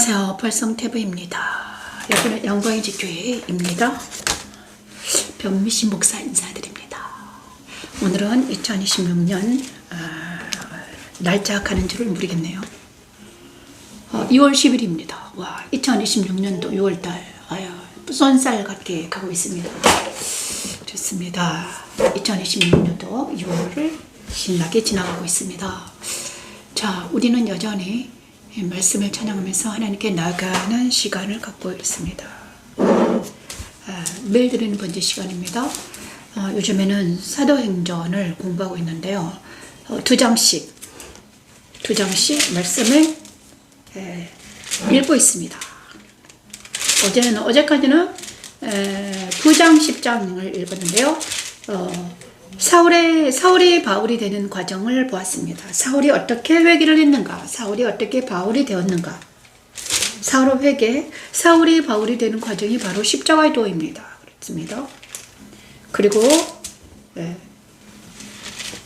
안녕하세요. 벌성태부입니다. 여기는 영광의 집교회입니다. 변미신 목사 인사드립니다. 오늘은 2026년 날짜 가는 줄을 모르겠네요. 2월 10일입니다. 와, 2026년도 6월달 쏜살 같게 가고 있습니다. 좋습니다. 2026년도 6월을 신나게 지나가고 있습니다. 자, 우리는 여전히 말씀을 찬양하면서 하나님께 나아가는 시간을 갖고 있습니다. 매일 드리는 번제 시간입니다. 요즘에는 사도행전을 공부하고 있는데요. 두 장씩 말씀을 읽고 있습니다. 어제까지는 9장 10장을 읽었는데요. 사울이 바울이 되는 과정을 보았습니다. 사울이 어떻게 회개를 했는가? 사울이 어떻게 바울이 되었는가? 사울이 바울이 되는 과정이 바로 십자가의 도입니다. 그렇습니다. 그리고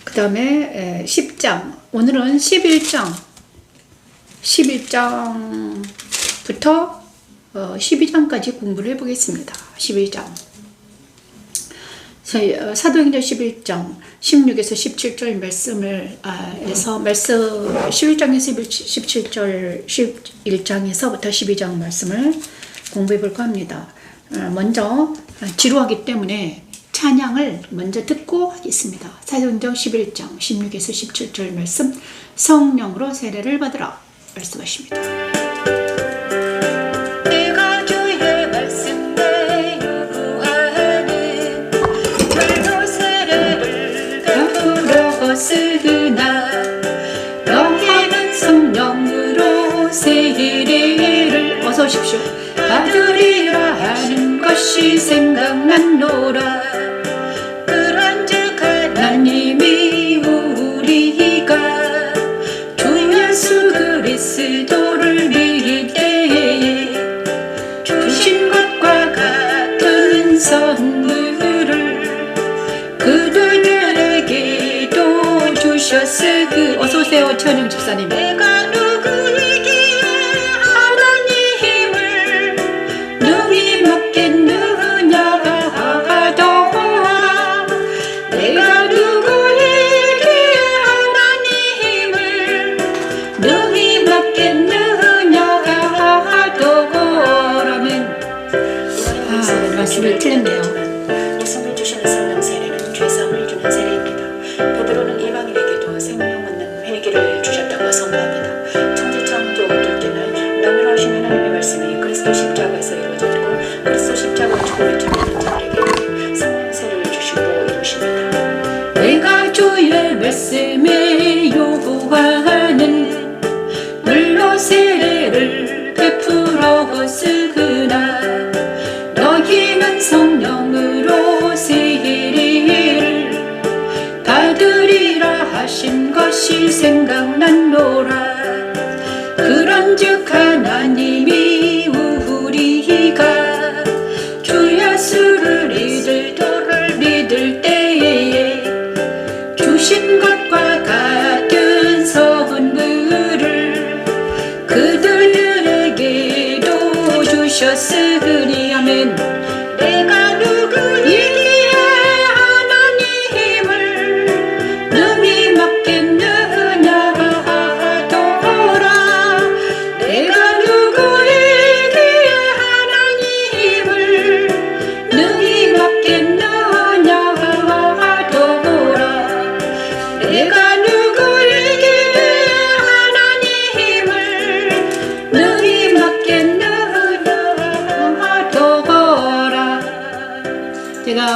그 다음에 10장, 오늘은 11장부터 12장까지 공부를 해보겠습니다. 11장. 사도행전 11장 16에서 17절 말씀을 11장에서 17절 11장에서부터 12장 말씀을 공부해 볼까 합니다. 먼저 지루하기 때문에 찬양을 먼저 듣고 하겠습니다. 사도행전 11장 16에서 17절 말씀, 성령으로 세례를 받으라 말씀하십니다. 쓰나 너희는 성령으로 세례를 어서 오십시오. 받으리라 하는 것이 생각났노라. 그런즉 하나님이 우리가 주 예수 그리스도를 믿을 때에 주신 것과 같은 선물을 그들에게 주셨으니 어서오세요. 최은영 집사님. 내가 누구에게 하나님을 능히 먹겠느냐 하더라. 내가 누구에게 하나님을 능히 먹겠느냐 하더라면 말씀을 틀렸네요. 예수님이 주시는 성령 세례는 죄사함을 주는 세례입니다. 베드로는 이방인에게도 생명 얻는 회개를 주셨다고 선포합니다. 천지창조 얻을 때는 너무나신 하나님의 말씀이 그리스도 십자가에서 이루어졌고 그리스도 십자가 죽음에 참여된 자들에게 성령 세례를 주시고 이루십니다. 내가 주의 말씀에 요구하는 물로 세례를 베풀었으나 너희는 성령으로 세례를 받으리라 하신 것이 생각났노라. 그런즉 하나님이 우리가 주 예수를 믿을 때에 주신 것과 같은 선물을 그들에게도 주셨으니 아멘. 내가 누구에게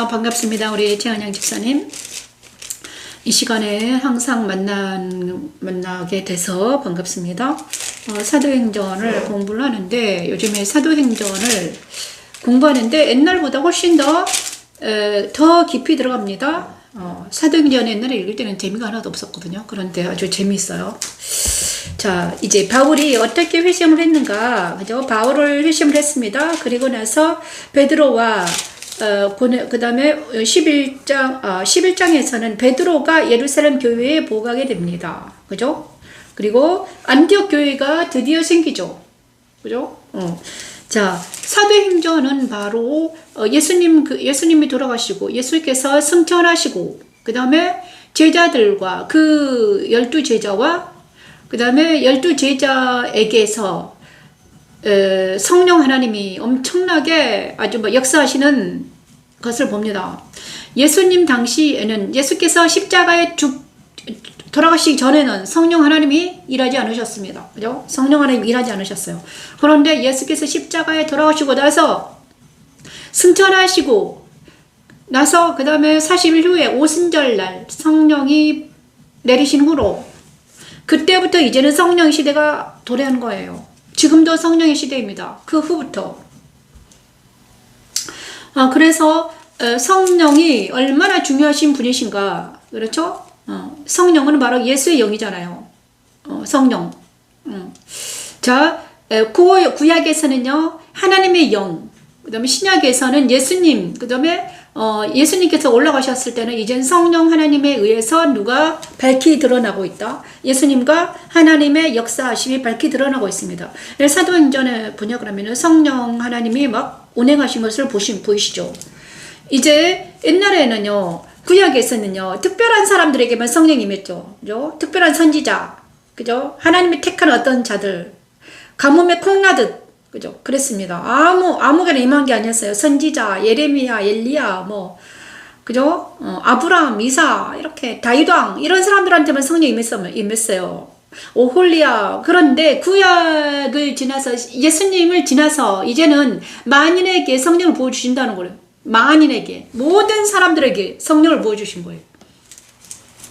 반갑습니다. 우리 최은영 집사님. 이 시간에 항상 만나게 돼서 반갑습니다. 사도행전을 공부를 하는데 요즘에 사도행전을 공부하는데 옛날보다 훨씬 더 깊이 들어갑니다. 사도행전 옛날에 읽을 때는 재미가 하나도 없었거든요. 그런데 아주 재미있어요. 자, 이제 바울이 어떻게 회심을 했는가, 그죠? 바울을 회심을 했습니다. 그리고 나서 베드로와 그 다음에 11장에서는 베드로가 예루살렘 교회에 보가게 됩니다. 그죠? 그리고 안디옥 교회가 드디어 생기죠. 그죠? 자, 사도행전은 바로 예수님이 돌아가시고 예수께서 승천하시고 그 다음에 제자들과 그 12제자와 그 다음에 12제자에게서 성령 하나님이 엄청나게 아주 역사하시는 것을 봅니다. 예수님 당시에는 예수께서 십자가에 돌아가시기 전에는 성령 하나님이 일하지 않으셨습니다. 그죠? 성령 하나님 일하지 않으셨어요. 그런데 예수께서 십자가에 돌아가시고 나서 승천하시고 나서 그 다음에 40일 후에 오순절 날 성령이 내리신 후로 그때부터 이제는 성령 시대가 도래한 거예요. 지금도 성령의 시대입니다. 그 후부터. 그래서 성령이 얼마나 중요하신 분이신가. 그렇죠? 성령은 바로 예수의 영이잖아요. 성령. 자, 구약에서는요, 하나님의 영, 그 다음에 신약에서는 예수님, 그 다음에 예수님께서 올라가셨을 때는 이젠 성령 하나님에 의해서 누가 밝히 드러나고 있다. 예수님과 하나님의 역사하심이 밝히 드러나고 있습니다. 사도행전에 보냐 그러면 성령 하나님이 막 운행하신 것을 보이시죠. 이제 옛날에는요, 구약에서는요, 특별한 사람들에게만 성령이 임했죠. 그죠? 특별한 선지자, 그죠? 하나님이 택한 어떤 자들, 가뭄에 콩나듯, 그죠? 그랬습니다. 아무개나 임한 게 아니었어요. 선지자, 예레미야, 엘리야, 그죠? 아브라함, 이사, 이렇게, 다윗왕, 이런 사람들한테만 성령이 임했어요. 오홀리야. 그런데 구약을 지나서, 예수님을 지나서, 이제는 만인에게 성령을 부어주신다는 거예요. 만인에게, 모든 사람들에게 성령을 부어주신 거예요.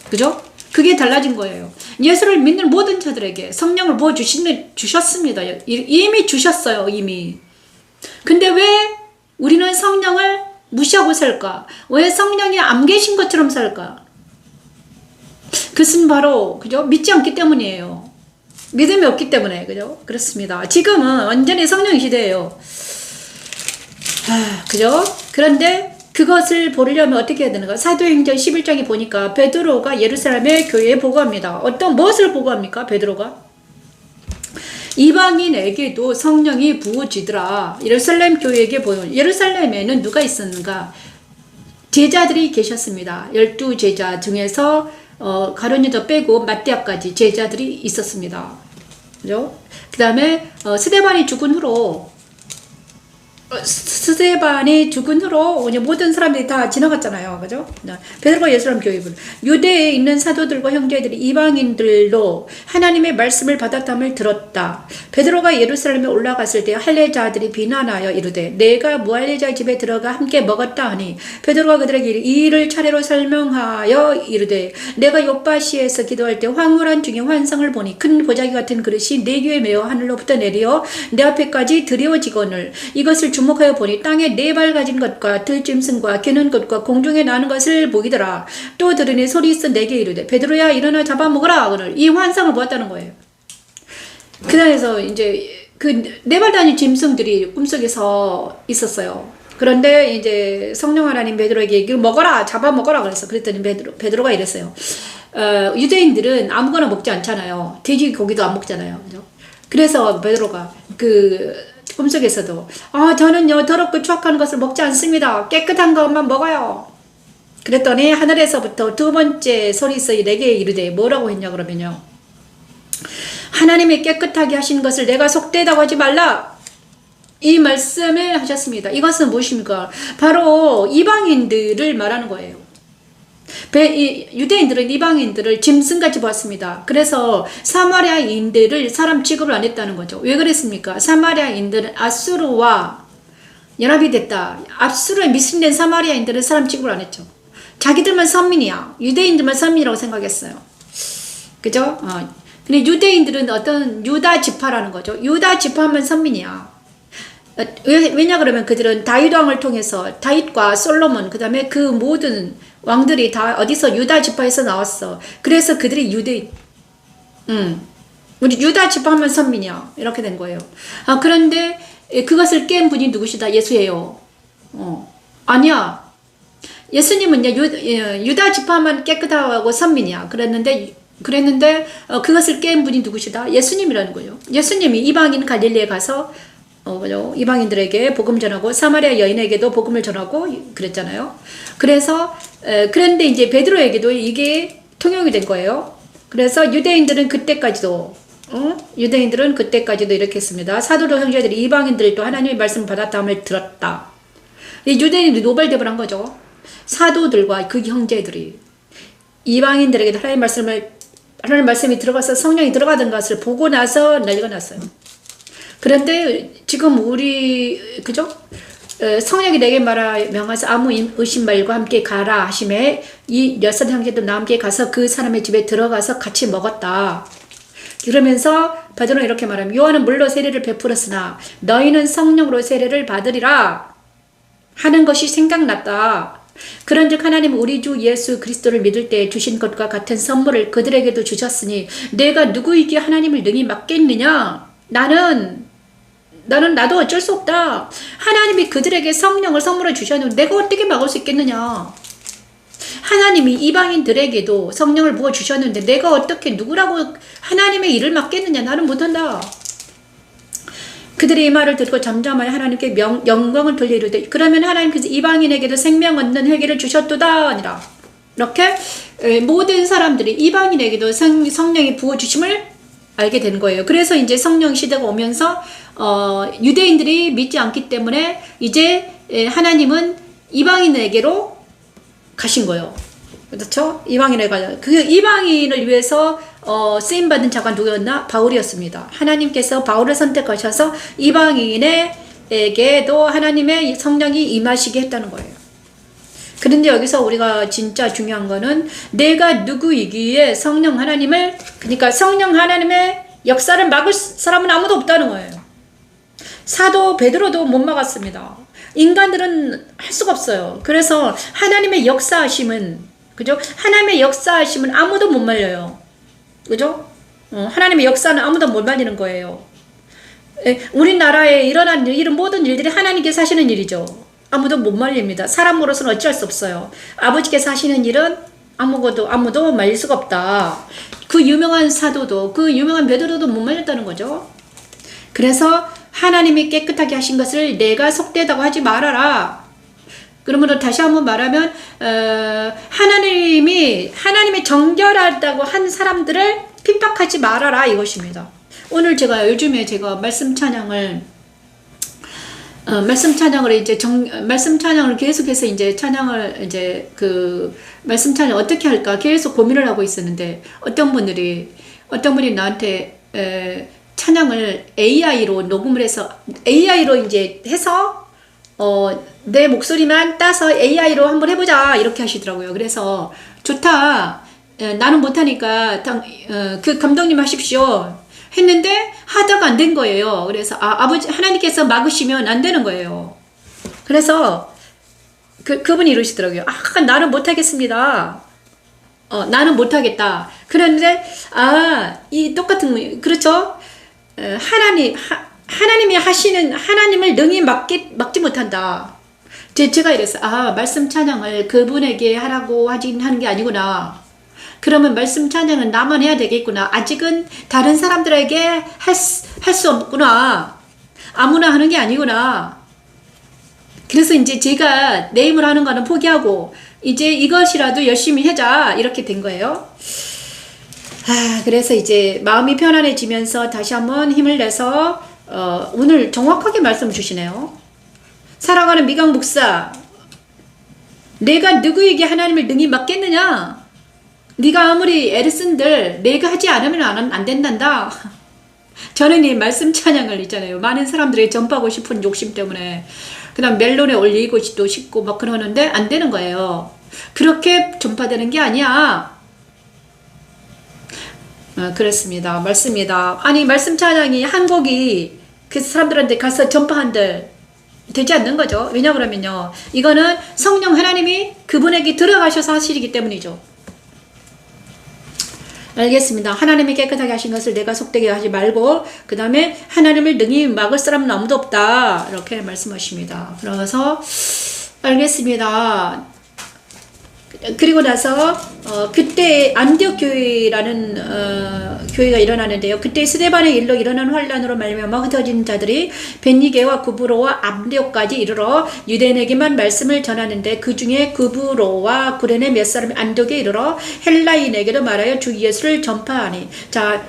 그죠? 그게 달라진 거예요. 예수를 믿는 모든 자들에게 성령을 부어주셨습니다. 이미 주셨어요, 이미. 근데 왜 우리는 성령을 무시하고 살까? 왜 성령이 안 계신 것처럼 살까? 그것은 바로, 그죠? 믿지 않기 때문이에요. 믿음이 없기 때문에, 그죠? 그렇습니다. 지금은 완전히 성령 시대예요. 그죠? 그런데 그것을 보려면 어떻게 해야 되는가? 사도행전 11장에 보니까 베드로가 예루살렘의 교회에 보고합니다. 무엇을 보고합니까? 베드로가? 이방인에게도 성령이 부어지더라. 예루살렘 교회에게 보여. 예루살렘에는 누가 있었는가? 제자들이 계셨습니다. 12제자 중에서 가룟유다 빼고 mat대아까지 제자들이 있었습니다. 그죠? 그 다음에 스데반이 죽은 후로 모든 사람들이 다 지나갔잖아요. 그죠? 베드로가 예루살렘 교회분. 유대에 있는 사도들과 형제들이 이방인들로 하나님의 말씀을 받았담을 들었다. 베드로가 예루살렘에 올라갔을 때 할례자들이 비난하여 이르되 내가 무할례자의 집에 들어가 함께 먹었다 하니 베드로가 그들에게 이 일을 차례로 설명하여 이르되 내가 요파시에서 기도할 때 황홀한 중에 환상을 보니 큰 보자기 같은 그릇이 네 개에 메어 하늘로부터 내려 내 앞에까지 드리워지거늘 이것을 주목하여 보니 땅에 네 발 가진 것과 들짐승과 기는 것과 공중에 나는 것을 보이더라. 또 들으니 소리 있어 내게 이르되 베드로야 일어나 잡아먹으라. 오늘 이 환상을 보았다는 거예요. 그 다음에서 이제 그 네 발 다닌 짐승들이 꿈속에서 있었어요. 그런데 이제 성령 하나님 베드로에게 이걸 먹어라, 잡아먹어라 그랬더니 베드로가 이랬어요. 유대인들은 아무거나 먹지 않잖아요. 돼지 고기도 안 먹잖아요. 그죠? 그래서 베드로가 꿈속에서도 저는요 더럽고 추악한 것을 먹지 않습니다. 깨끗한 것만 먹어요. 그랬더니 하늘에서부터 두 번째 소리서 내게 이르되 뭐라고 했냐 그러면요. 하나님이 깨끗하게 하신 것을 내가 속되다고 하지 말라. 이 말씀을 하셨습니다. 이것은 무엇입니까? 바로 이방인들을 말하는 거예요. 유대인들은 이방인들을 짐승같이 보았습니다. 그래서 사마리아인들을 사람 취급을 안 했다는 거죠. 왜 그랬습니까? 사마리아인들은 아수르와 연합이 됐다. 아수르에 미신된 사마리아인들은 사람 취급을 안 했죠. 자기들만 선민이야. 유대인들만 선민이라고 생각했어요. 그죠? 근데 유대인들은 어떤 유다 지파라는 거죠. 유다 지파면 선민이야. 왜냐 그러면 그들은 다윗 왕을 통해서 다윗과 솔로몬 그 다음에 그 모든 왕들이 다 어디서 유다 지파에서 나왔어. 그래서 그들이 유대인. 우리 유다 지파하면 선민이야. 이렇게 된 거예요. 그런데 그것을 깬 분이 누구시다? 예수예요. 아니야. 예수님은요 유다 지파만 깨끗하고 선민이야. 그랬는데 그랬는데 그것을 깬 분이 누구시다? 예수님이라는 거예요. 예수님이 이방인 갈릴리에 가서 이방인들에게 복음 전하고 사마리아 여인에게도 복음을 전하고 그랬잖아요. 그래서 그런데 이제 베드로에게도 이게 통용이 된 거예요. 그래서 유대인들은 그때까지도 이렇게 했습니다. 사도로 형제들이 이방인들이 또 하나님의 말씀을 받았다함을 들었다. 이 유대인들이 노발대발 한 거죠. 사도들과 그 형제들이 이방인들에게도 하나님 말씀이 들어가서 성령이 들어가던 것을 보고 나서 난리가 났어요. 그런데 지금 그죠? 성령이 내게 명하사 아무 의심 말고 함께 가라 하심에 이 여섯 형제도 나와 함께 가서 그 사람의 집에 들어가서 같이 먹었다. 그러면서 베드로는 이렇게 말합니다. 요한은 물로 세례를 베풀었으나 너희는 성령으로 세례를 받으리라 하는 것이 생각났다. 그런즉 하나님 우리 주 예수 그리스도를 믿을 때 주신 것과 같은 선물을 그들에게도 주셨으니 내가 누구에게 하나님을 능히 맡겠느냐? 나도 어쩔 수 없다. 하나님이 그들에게 성령을 선물해 주셨는데 내가 어떻게 막을 수 있겠느냐? 하나님이 이방인들에게도 성령을 부어 주셨는데 내가 어떻게 누구라고 하나님의 일을 맡겠느냐? 나는 못한다. 그들이 이 말을 듣고 잠잠하여 하나님께 영광을 돌려 이르되 그러면 하나님께서 이방인에게도 생명 얻는 회개를 주셨도다 아니라. 이렇게 모든 사람들이 이방인에게도 성령이 부어 주심을 알게 된 거예요. 그래서 이제 성령 시대가 오면서 유대인들이 믿지 않기 때문에 이제 하나님은 이방인에게로 가신 거예요. 그렇죠? 이방인에 가자. 그 이방인을 위해서 쓰임 받은 자가 누구였나? 바울이었습니다. 하나님께서 바울을 선택하셔서 이방인에게도 하나님의 성령이 임하시게 했다는 거예요. 그런데 여기서 우리가 진짜 중요한 거는 내가 누구이기에 성령 하나님을, 그러니까 성령 하나님의 역사를 막을 사람은 아무도 없다는 거예요. 사도 베드로도 못 막았습니다. 인간들은 할 수가 없어요. 그래서 하나님의 역사하심은, 그죠? 하나님의 역사하심은 아무도 못 말려요. 그죠? 하나님의 역사는 아무도 못 말리는 거예요. 우리나라에 일어난 이런 모든 일들이 하나님께서 하시는 일이죠. 아무도 못 말립니다. 사람으로서는 어찌할 수 없어요. 아버지께서 하시는 일은 아무도 말릴 수가 없다. 그 유명한 사도도, 그 유명한 베드로도 못 말렸다는 거죠. 그래서 하나님이 깨끗하게 하신 것을 내가 속되다고 하지 말아라. 그러므로 다시 한번 말하면 하나님이 정결하다고 한 사람들을 핍박하지 말아라 이것입니다. 오늘 요즘에 제가 말씀 찬양을 말씀 찬양을 계속해서 이제 말씀 찬양 어떻게 할까 계속 고민을 하고 있었는데 어떤 분이 나한테 찬양을 AI로 녹음을 해서 AI로 이제 해서 내 목소리만 따서 AI로 한번 해보자 이렇게 하시더라고요. 그래서 좋다. 나는 못하니까 그 감독님 하십시오. 했는데 하다가 안 된 거예요. 그래서 아버지 하나님께서 막으시면 안 되는 거예요. 그래서 그분이 이러시더라고요. 나는 못하겠습니다. 나는 못하겠다. 그런데 이 똑같은 그렇죠? 하나님이 하시는 하나님을 능히 막지 못한다. 제가 이랬어요. 말씀 찬양을 그분에게 하라고 하는 게 아니구나. 그러면 말씀 찬양은 나만 해야 되겠구나. 아직은 다른 사람들에게 할 수 없구나. 아무나 하는 게 아니구나. 그래서 이제 제가 내 힘으로 하는 거는 포기하고 이제 이것이라도 열심히 하자 이렇게 된 거예요. 그래서 이제 마음이 편안해지면서 다시 한번 힘을 내서 오늘 정확하게 말씀 주시네요. 사랑하는 미강 목사, 내가 누구에게 하나님을 능히 맡겠느냐? 네가 아무리 애를 쓴들 내가 하지 않으면 안 된단다. 저는 이 말씀 찬양을 있잖아요. 많은 사람들이 전파하고 싶은 욕심 때문에 그다음 멜론에 올리고 싶고 막 그러는데 안 되는 거예요. 그렇게 전파되는 게 아니야. 그렇습니다. 맞습니다. 아니 말씀 찬양이 한 곡이 그 사람들한테 가서 전파한들 되지 않는 거죠. 왜냐 그러면요. 이거는 성령 하나님이 그분에게 들어가셔서 하시기 때문이죠. 알겠습니다. 하나님이 깨끗하게 하신 것을 내가 속되게 하지 말고 그 다음에 하나님을 능히 막을 사람은 아무도 없다. 이렇게 말씀하십니다. 그래서 알겠습니다. 그리고 나서 그때 안디옥 교회라는 교회가 일어나는데요. 그때 스데반의 일로 일어난 환란으로 말미암아 흩어진 자들이 벳니게와 구브로와 안디옥까지 이르러 유대인에게만 말씀을 전하는데 그 중에 구브로와 구레네 몇 사람이 안디옥에 이르러 헬라인에게도 말하여 주 예수를 전파하니. 자,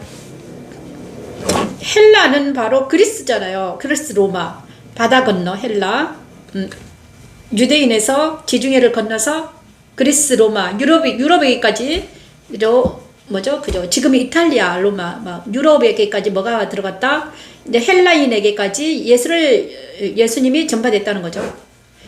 헬라는 바로 그리스잖아요. 그리스 로마 바다 건너 헬라. 유대인에서 지중해를 건너서 그리스 로마 유럽에게까지 뭐죠? 그죠? 지금 이탈리아 로마 막 유럽에게까지 뭐가 들어갔다? 이제 헬라인에게까지 예수님이 전파됐다는 거죠.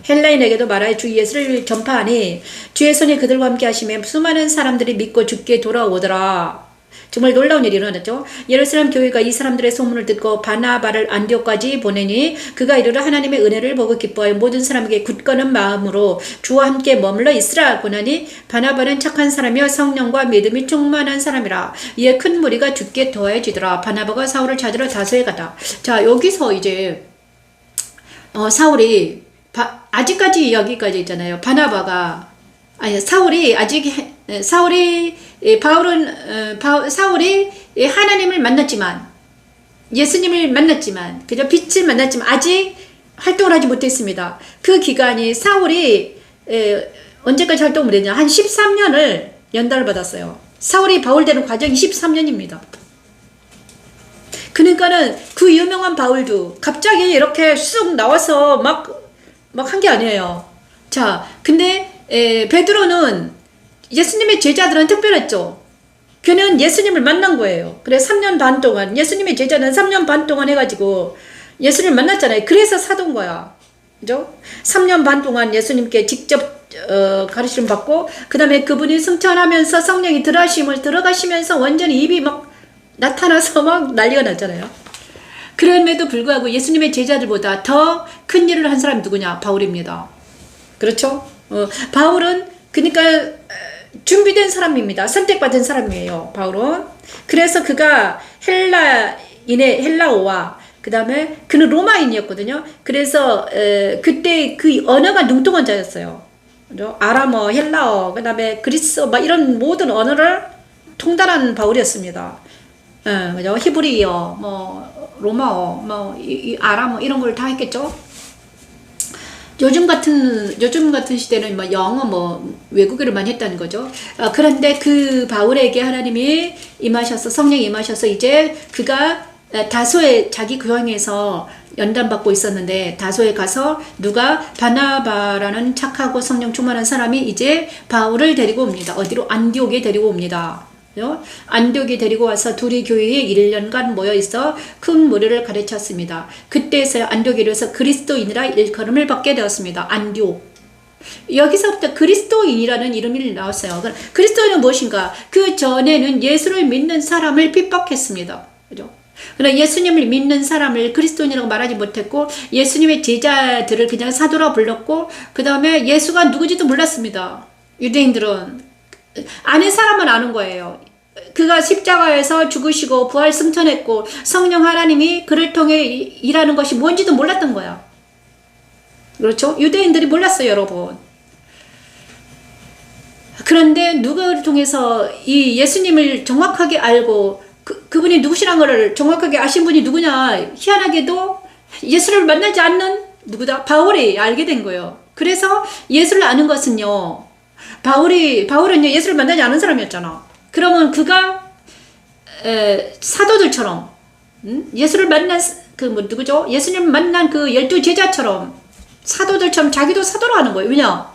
헬라인에게도 말하여 주 예수를 전파하니 주의 손이 그들과 함께 하시며 수많은 사람들이 믿고 주께 돌아오더라. 정말 놀라운 일이 일어났죠. 예루살렘 교회가 이 사람들의 소문을 듣고 바나바를 안디옥까지 보내니 그가 이르러 하나님의 은혜를 보고 기뻐하여 모든 사람에게 굳건한 마음으로 주와 함께 머물러 있으라 고나니 바나바는 착한 사람이요 성령과 믿음이 충만한 사람이라. 이에 큰 무리가 주께 더해지더라. 바나바가 사울을 찾으러 다소에 가다. 자, 여기서 이제 사울이 아직까지 여기까지 있잖아요. 바나바가 사울이 사울이 하나님을 만났지만 예수님을 만났지만 그저 빛을 만났지만 아직 활동을 하지 못했습니다. 그 기간이 사울이 언제까지 활동을 했냐? 한 13년을 연단을 받았어요. 사울이 바울되는 과정이 13년입니다. 그러니까는 그 유명한 바울도 갑자기 이렇게 쑥 나와서 막 한 게 아니에요. 자, 근데 베드로는 예수님의 제자들은 특별했죠. 그는 예수님을 만난 거예요. 그래 3년 반 동안 예수님의 제자는 3년 반 동안 해가지고 예수님을 만났잖아요. 그래서 사도인 거야. 그죠? 3년 반 동안 예수님께 직접 가르침 받고 그 다음에 그분이 승천하면서 성령이 들어가시면서 완전히 입이 막 나타나서 막 난리가 났잖아요. 그럼에도 불구하고 예수님의 제자들보다 더 큰 일을 한 사람이 누구냐? 바울입니다. 그렇죠? 바울은 그러니까 준비된 사람입니다. 선택받은 사람이에요. 바울은. 그래서 그가 헬라어와 그 다음에 그는 로마인이었거든요. 그래서 그때 그 언어가 능통한 자였어요. 아람어, 헬라어, 그 다음에 그리스어 막 이런 모든 언어를 통달한 바울이었습니다. 그죠? 히브리어, 뭐 로마어, 뭐 아람어 이런 걸 다 했겠죠. 요즘 같은 시대는 뭐 영어 뭐 외국어를 많이 했다는 거죠. 그런데 그 바울에게 하나님이 임하셔서 성령이 임하셔서 이제 그가 다소에 자기 교황에서 연단받고 있었는데 다소에 가서 누가 바나바라는 착하고 성령 충만한 사람이 이제 바울을 데리고 옵니다. 어디로? 안디옥에 데리고 옵니다. 안디옥에 데리고 와서 둘이 교회에 1년간 모여있어 큰 무리를 가르쳤습니다. 그때서야 안디옥에 이르러서 그리스도인이라 일컬음을 받게 되었습니다. 안디옥. 여기서부터 그리스도인이라는 이름이 나왔어요. 그리스도인은 무엇인가? 그 전에는 예수를 믿는 사람을 핍박했습니다. 그죠? 그러나 예수님을 믿는 사람을 그리스도인이라고 말하지 못했고 예수님의 제자들을 그냥 사도라 불렀고 그 다음에 예수가 누구지도 몰랐습니다. 유대인들은 아는 사람은 아는 거예요. 그가 십자가에서 죽으시고 부활 승천했고 성령 하나님이 그를 통해 일하는 것이 뭔지도 몰랐던 거야. 그렇죠? 유대인들이 몰랐어요, 여러분. 그런데 누구를 통해서 이 예수님을 정확하게 알고 그분이 누구시란 것을 정확하게 아신 분이 누구냐? 희한하게도 예수를 만나지 않는 누구다? 바울이 알게 된 거예요. 그래서 예수를 아는 것은요, 바울은 예수를 만나지 않은 사람이었잖아. 그러면 그가 사도들처럼 예수를 만난 누구죠? 예수님 만난 그 12 제자처럼 사도들처럼 자기도 사도로 하는 거예요. 왜냐?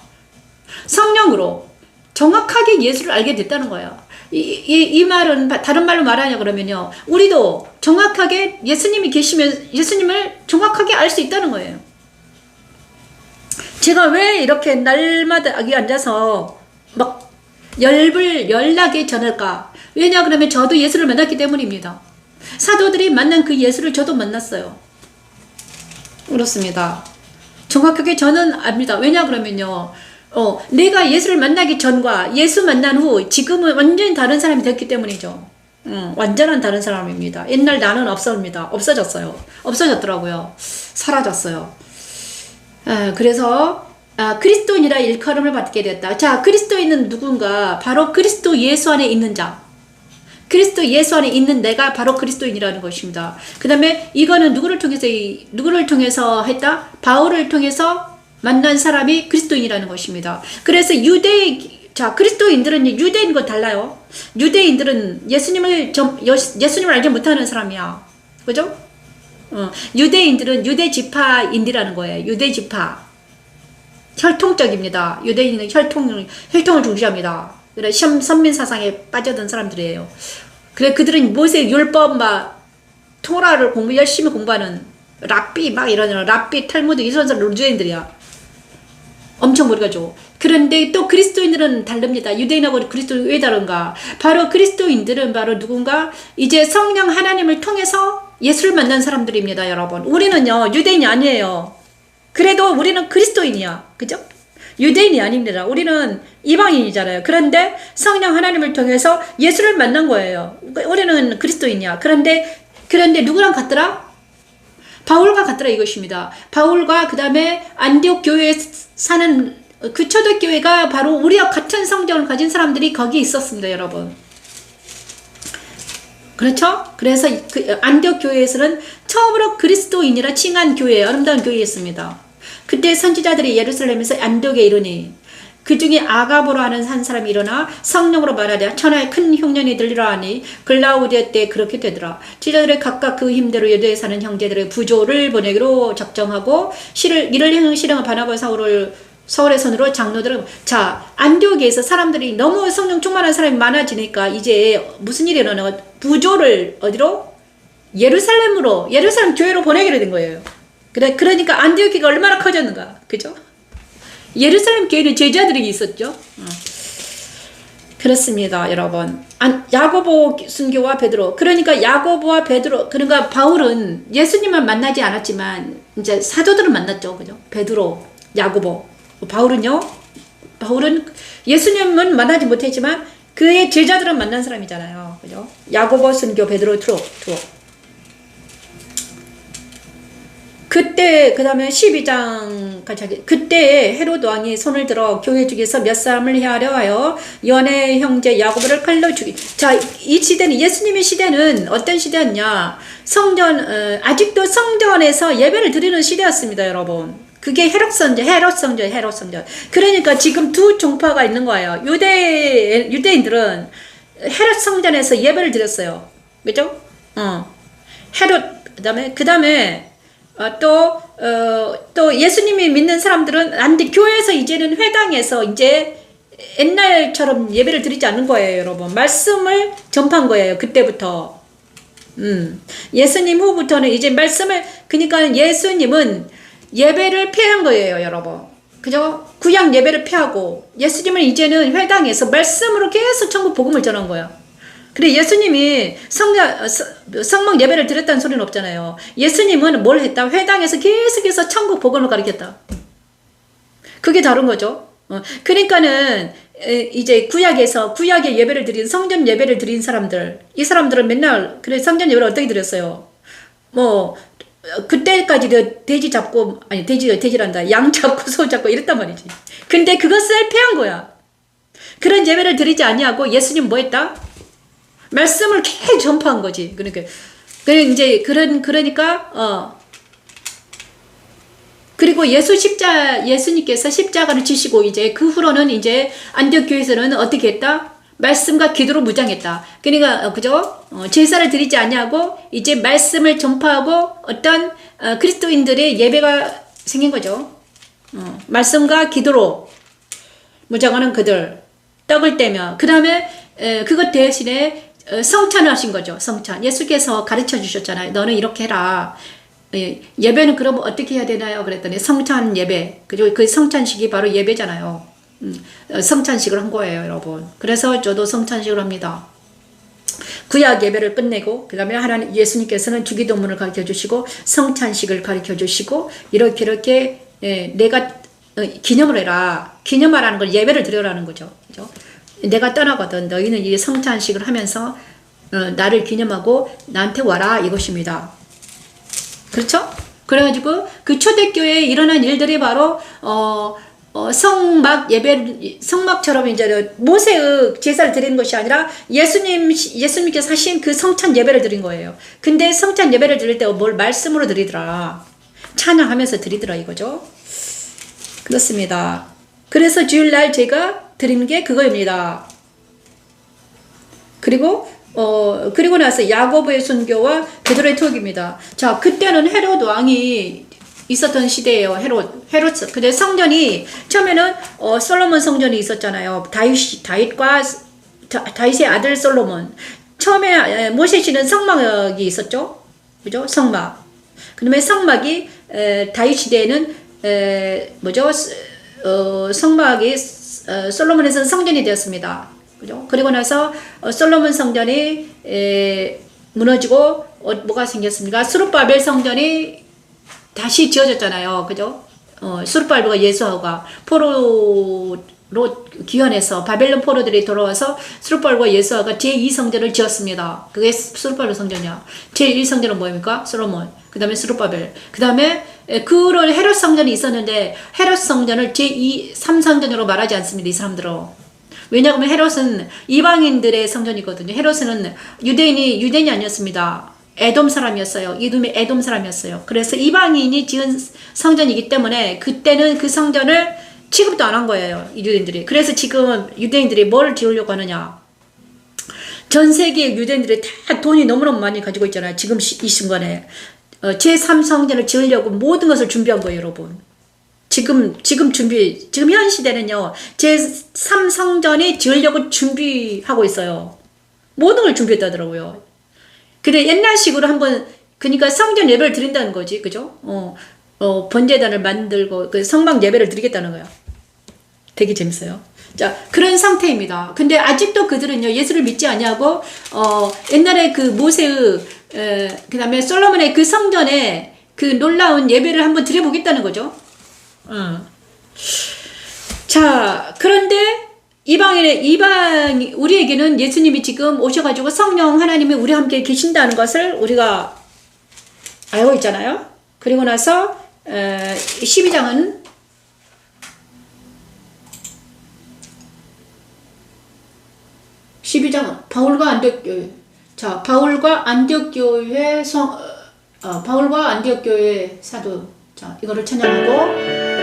성령으로 정확하게 예수를 알게 됐다는 거예요. 이 말은 다른 말로 말하냐 그러면요, 우리도 정확하게 예수님이 계시면 예수님을 정확하게 알 수 있다는 거예요. 제가 왜 이렇게 날마다 여기 앉아서 막 열나게 전할까? 왜냐 그러면 저도 예수를 만났기 때문입니다. 사도들이 만난 그 예수를 저도 만났어요. 그렇습니다. 정확하게 저는 압니다. 왜냐 그러면요, 내가 예수를 만나기 전과 예수 만난 후 지금은 완전히 다른 사람이 됐기 때문이죠. 완전한 다른 사람입니다. 옛날 나는 없어졌어요. 없어졌더라고요. 사라졌어요. 그래서 그리스도인이라 일컬음을 받게 되었다. 자, 그리스도인은 누군가? 바로 그리스도 예수 안에 있는 자. 그리스도 예수 안에 있는 내가 바로 그리스도인이라는 것입니다. 그 다음에 이거는 누구를 통해서 했다? 바울을 통해서 만난 사람이 그리스도인이라는 것입니다. 그래서 그리스도인들은 유대인과 달라요. 유대인들은 예수님을 알지 못하는 사람이야. 그죠? 유대인들은 유대 지파인이라는 거예요. 유대 지파. 혈통적입니다. 유대인은 혈통을 중시합니다. 그래, 선민 사상에 빠져든 사람들이에요. 그래, 그들은 모세 율법 토라를 열심히 공부하는 랍비 이런 랍비 탈무드 이런 사람 유대인들이야. 엄청 머리가죠. 그런데 또 그리스도인들은 다릅니다. 유대인하고 그리스도인 왜 다른가? 바로 그리스도인들은 바로 누군가 이제 성령 하나님을 통해서 예수를 만난 사람들입니다, 여러분. 우리는요, 유대인이 아니에요. 그래도 우리는 그리스도인이야. 그죠? 유대인이 아닙니다. 우리는 이방인이잖아요. 그런데 성령 하나님을 통해서 예수를 만난 거예요. 우리는 그리스도인이야. 그런데 누구랑 같더라? 바울과 같더라 이것입니다. 바울과 그 다음에 안디옥 교회에 사는 그 초대교회가 바로 우리와 같은 성경을 가진 사람들이 거기 있었습니다, 여러분. 그렇죠? 그래서 안디옥 교회에서는 처음으로 그리스도인이라 칭한 교회, 아름다운 교회였습니다. 그때 선지자들이 예루살렘에서 안디옥에 이르니 그 중에 아가보로 하는 한 사람이 일어나 성령으로 말하되 천하에 큰 흉년이 들리라 하니 글라우디아 때 그렇게 되더라. 지자들이 각각 그 힘대로 유대에 사는 형제들의 부조를 보내기로 작정하고 이를 실행한 바나바 사울의 손으로 장로들은 안디옥에서 사람들이 너무 성령 충만한 사람이 많아지니까 이제 무슨 일이 일어나가 부조를 어디로? 예루살em 교회로 보내기로 된 거예요. 그러니까 안디옥 교회가 얼마나 커졌는가. 그죠? 예루살렘 교회는 제자들이 있었죠. 그렇습니다, 여러분. 야고보 순교와 베드로. 그러니까 야고보와 베드로. 그러니까 바울은 예수님만 만나지 않았지만 이제 사도들을 만났죠. 그죠? 베드로, 야고보. 바울은 예수님은 만나지 못했지만 그의 제자들은 만난 사람이잖아요. 그죠? 야고보 순교, 베드로 투옥. 그때 그 다음에 12장 그때 헤롯 왕이 손을 들어 교회 중에서 몇 사람을 해하려 하여 연의 형제 야고보를 칼로 죽이. 이 시대는 예수님의 시대는 어떤 시대였냐? 아직도 성전에서 예배를 드리는 시대였습니다, 여러분. 그게 헤롯 성전. 그러니까 지금 두 종파가 있는 거예요. 유대인들은 헤롯 성전에서 예배를 드렸어요. 그죠? 헤롯 그다음에 또 예수님이 믿는 사람들은 교회에서 이제는 회당에서 이제 옛날처럼 예배를 드리지 않는 거예요, 여러분. 말씀을 전파한 거예요, 그때부터. 예수님 후부터는 이제 그러니까 예수님은 예배를 피한 거예요, 여러분. 그죠? 구약 예배를 피하고 예수님은 이제는 회당에서 말씀으로 계속 천국 복음을 전한 거야. 그래, 예수님이 성막 예배를 드렸다는 소리는 없잖아요. 예수님은 뭘 했다? 회당에서 계속해서 천국 복음을 가르쳤다. 그게 다른 거죠. 그러니까는 이제 구약의 예배를 드린 성전 예배를 드린 사람들, 이 사람들은 맨날 성전 예배를 어떻게 드렸어요? 그때까지 돼지란다. 양 잡고 소 잡고 이랬단 말이지. 근데 그것을 폐한 거야. 그런 예배를 드리지 아니하고 예수님 뭐 했다? 말씀을 계속 전파한 거지. 그리고 예수님께서 십자가를 지시고 이제 그 후로는 이제 안디옥 교회에서는 어떻게 했다? 말씀과 기도로 무장했다. 그러니까 그죠? 제사를 드리지 아니하고 이제 말씀을 전파하고 어떤 그리스도인들의 예배가 생긴 거죠. 말씀과 기도로 무장하는 그들, 떡을 떼며 그 다음에 그것 대신에 성찬을 하신 거죠. 성찬. 예수께서 가르쳐 주셨잖아요. 너는 이렇게 해라. 예배는 그럼 어떻게 해야 되나요? 그랬더니 성찬 예배. 그리고 그 성찬식이 바로 예배잖아요. 성찬식을 한 거예요, 여러분. 그래서 저도 성찬식을 합니다. 구약 예배를 끝내고 그 다음에 예수님께서는 주기도문을 가르쳐 주시고 성찬식을 가르쳐 주시고 이렇게 내가 기념을 해라. 기념하라는 걸 예배를 드려라는 거죠. 그죠? 내가 떠나거든. 너희는 이 성찬식을 하면서 나를 기념하고 나한테 와라 이것입니다. 그렇죠? 그래가지고 그 초대교회에 일어난 일들이 바로 성막처럼 이제 모세의 제사를 드리는 것이 아니라 예수님께서 하신 그 성찬 예배를 드린 거예요. 근데 성찬 예배를 드릴 때 뭘 말씀으로 드리더라. 찬양하면서 드리더라 이거죠. 그렇습니다. 그래서 주일날 제가 드리는 게 그거입니다. 그리고 나서 야고보의 순교와 베드로의 투옥입니다. 자, 그때는 헤롯 왕이 있었던 시대예요. 헤롯. 근데 성전이 처음에는 솔로몬 성전이 있었잖아요. 다윗의 아들 솔로몬. 처음에 모세시는 성막이 있었죠. 그죠? 성막. 그다음에 성막이 다윗 시대에는 성막이 솔로몬에서는 성전이 되었습니다. 그죠? 그리고 나서 솔로몬 성전이 무너지고 뭐가 생겼습니까? 스룹바벨 성전이 다시 지어졌잖아요. 그죠? 스룹바벨과 예수아가 포로로 귀환해서 바벨론 포로들이 돌아와서 스룹바벨과 예수아가 제2성전을 지었습니다. 그게 스룹바벨 성전이야. 제1성전은 뭐입니까? 솔로몬. 그 다음에 스룹바벨. 그 다음에 그런 헤롯 성전이 있었는데 헤롯 성전을 제2, 3성전으로 말하지 않습니다. 이 사람들은. 왜냐하면 헤롯은 이방인들의 성전이거든요. 헤롯은 유대인이 아니었습니다. 에돔 사람이었어요. 이름이 에돔 사람이었어요. 그래서 이방인이 지은 성전이기 때문에 그때는 그 성전을 취급도 안 한 거예요. 유대인들이. 그래서 지금 유대인들이 뭘 지으려고 하느냐. 전 세계 유대인들이 다 돈이 너무너무 많이 가지고 있잖아요. 지금 이 순간에. 제3성전을 지으려고 모든 것을 준비한 거예요, 여러분. 지금 현 시대는요, 제3성전이 지으려고 준비하고 있어요. 모든 걸 준비했다더라고요. 그래, 옛날식으로 그러니까 성전 예배를 드린다는 거지, 그죠? 번제단을 만들고, 그 성막 예배를 드리겠다는 거야. 되게 재밌어요. 자, 그런 상태입니다. 근데 아직도 그들은요, 예수를 믿지 아니하고, 옛날에 그 모세의, 그 다음에 솔로몬의 그 성전에 그 놀라운 예배를 한번 드려보겠다는 거죠. 자, 그런데 우리에게는 예수님이 지금 오셔가지고 성령 하나님이 우리와 함께 계신다는 것을 우리가 알고 있잖아요. 그리고 나서 12장은 바울과 안디옥 교회 사도. 자, 이거를 찬양하고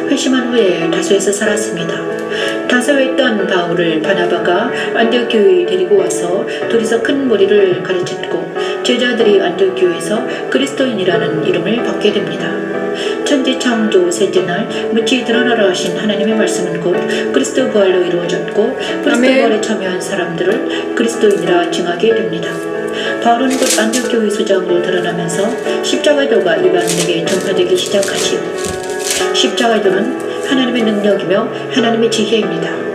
회심한 후에 다소에서 살았습니다. 다소에 있던 바울을 바나바가 안디옥 교회에 데리고 와서 둘이서 큰 무리를 가르쳤고 제자들이 안디옥 교회에서 그리스도인이라는 이름을 받게 됩니다. 천지창조 셋째 날 무치 드러나라 하신 하나님의 말씀은 곧 그리스도 부활로 이루어졌고 그리스도 부활에 참여한 사람들을 그리스도인이라 칭하게 됩니다. 바울은 곧 안디옥 교회 소장으로 드러나면서 십자가의 도가 이방인에게 전파되기 시작하지요. 십자가의 도는 하나님의 능력이며 하나님의 지혜입니다.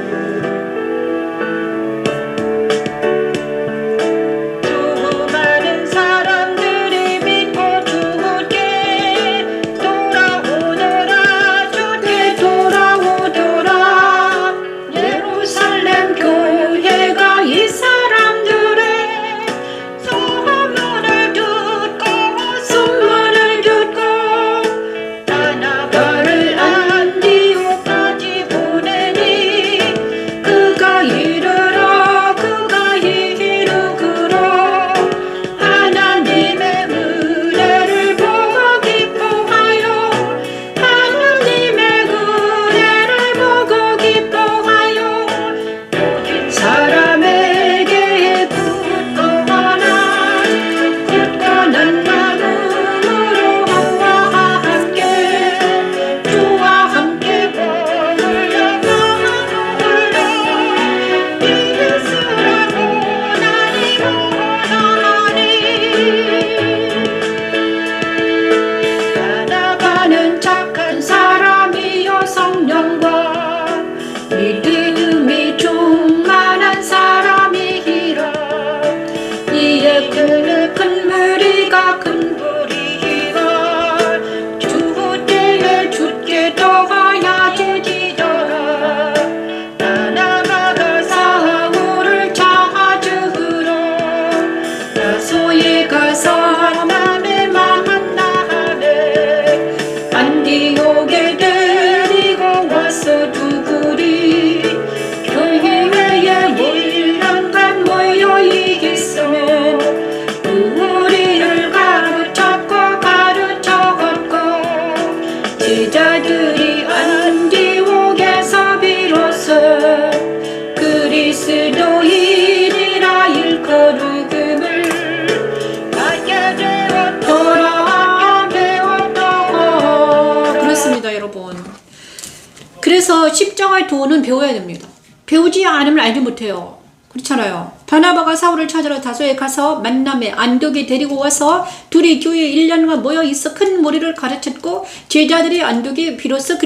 십자가의 도는 배워야 됩니다. 배우지 않으면 알지 못해요. 그렇잖아요. 바나바가 사울을 찾으러 다소에 가서 만남에 안독이 데리고 와서 둘이 교회에 1년간 모여 있어 큰 무리를 가르쳤고 제자들이 안독이 비로소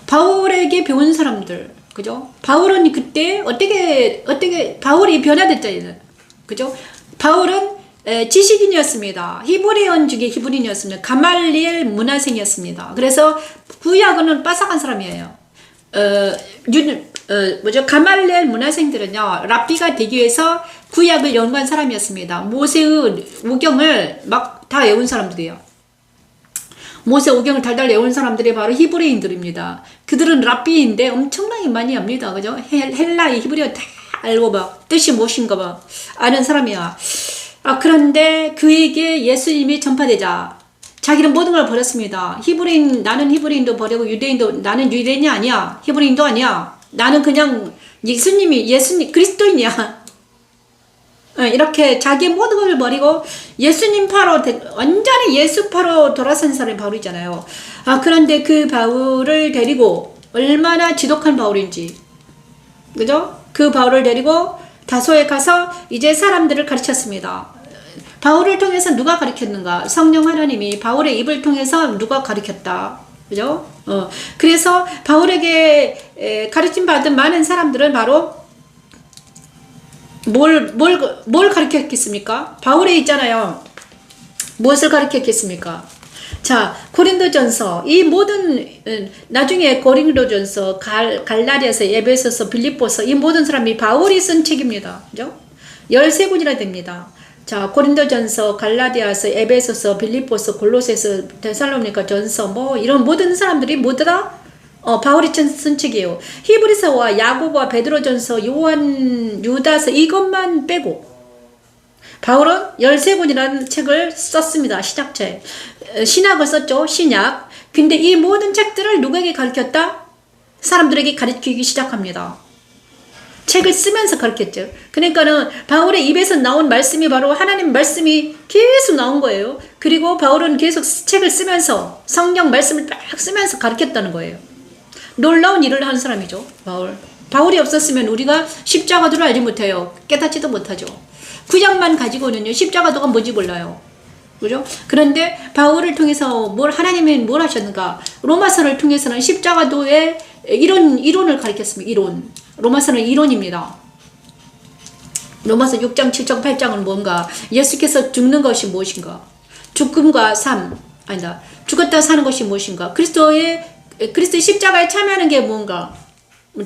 바울에게 배운 사람들, 그죠? 바울은 그때 어떻게 바울이 변화됐잖아요. 그죠? 바울은 지식인이었습니다. 히브리언 중에 히브리인이었습니다. 가말리엘 문화생이었습니다. 그래서 구약은 빠삭한 사람이에요. 가말리엘 문화생들은요, 랍비가 되기 위해서 구약을 연구한 사람이었습니다. 모세의 오경을 막 다 외운 사람들이에요. 모세 오경을 달달 외운 사람들이 바로 히브리인들입니다. 그들은 랍비인데 엄청나게 많이 압니다. 그죠? 헬라의 히브리어 다 알고 막 뜻이 무엇인가 막 아는 사람이야. 그런데 그에게 예수님이 전파되자 자기는 모든 걸 버렸습니다. 나는 히브리인도 버리고 유대인도, 나는 유대인이 아니야. 히브리인도 아니야. 나는 그냥 예수님 그리스도인이야. 이렇게 자기의 모든 걸 버리고 예수님 파로, 완전히 예수 파로 돌아선 사람이 바울이잖아요. 그런데 그 바울을 데리고, 얼마나 지독한 바울인지, 그죠? 그 바울을 데리고 다소에 가서 이제 사람들을 가르쳤습니다. 바울을 통해서 누가 가르쳤는가? 성령 하나님이 바울의 입을 통해서 누가 가르쳤다. 그죠? 그래서 바울에게 가르침 받은 많은 사람들은 바로 뭘 가르쳤겠습니까? 바울에 있잖아요. 무엇을 가르쳤겠습니까? 자, 고린도전서, 이 모든, 나중에 고린도전서, 갈라디아서, 에베소서, 빌립보서, 이 모든 사람이 바울이 쓴 책입니다. 그죠? 13권이나 됩니다. 자, 고린도전서, 갈라디아서, 에베소서, 빌립보서, 골로새서, 데살로니가 전서, 이런 모든 사람들이 모두 다 바울이 쓴 책이에요. 히브리서와 야고보와 베드로전서, 요한, 유다서 이것만 빼고 바울은 13권이라는 책을 썼습니다. 시작체. 신약을 썼죠. 신약. 근데 이 모든 책들을 누구에게 가르쳤다? 사람들에게 가르치기 시작합니다. 책을 쓰면서 가르쳤죠. 그러니까는 바울의 입에서 나온 말씀이 바로 하나님 말씀이 계속 나온 거예요. 그리고 바울은 계속 책을 쓰면서 성령 말씀을 딱 쓰면서 가르쳤다는 거예요. 놀라운 일을 하는 사람이죠. 바울이 없었으면 우리가 십자가도를 알지 못해요. 깨닫지도 못하죠. 구약만 가지고는요, 십자가도가 뭔지 몰라요. 그죠? 그런데 바울을 통해서 하나님이 뭘 하셨는가? 로마서를 통해서는 십자가도의 이론을 가르쳤습니다. 이론. 로마서는 이론입니다. 로마서 6장, 7장, 8장은 뭔가? 예수께서 죽는 것이 무엇인가? 죽음과 삶, 아니다. 죽었다 사는 것이 무엇인가? 그리스도의 십자가에 참여하는 게 뭔가?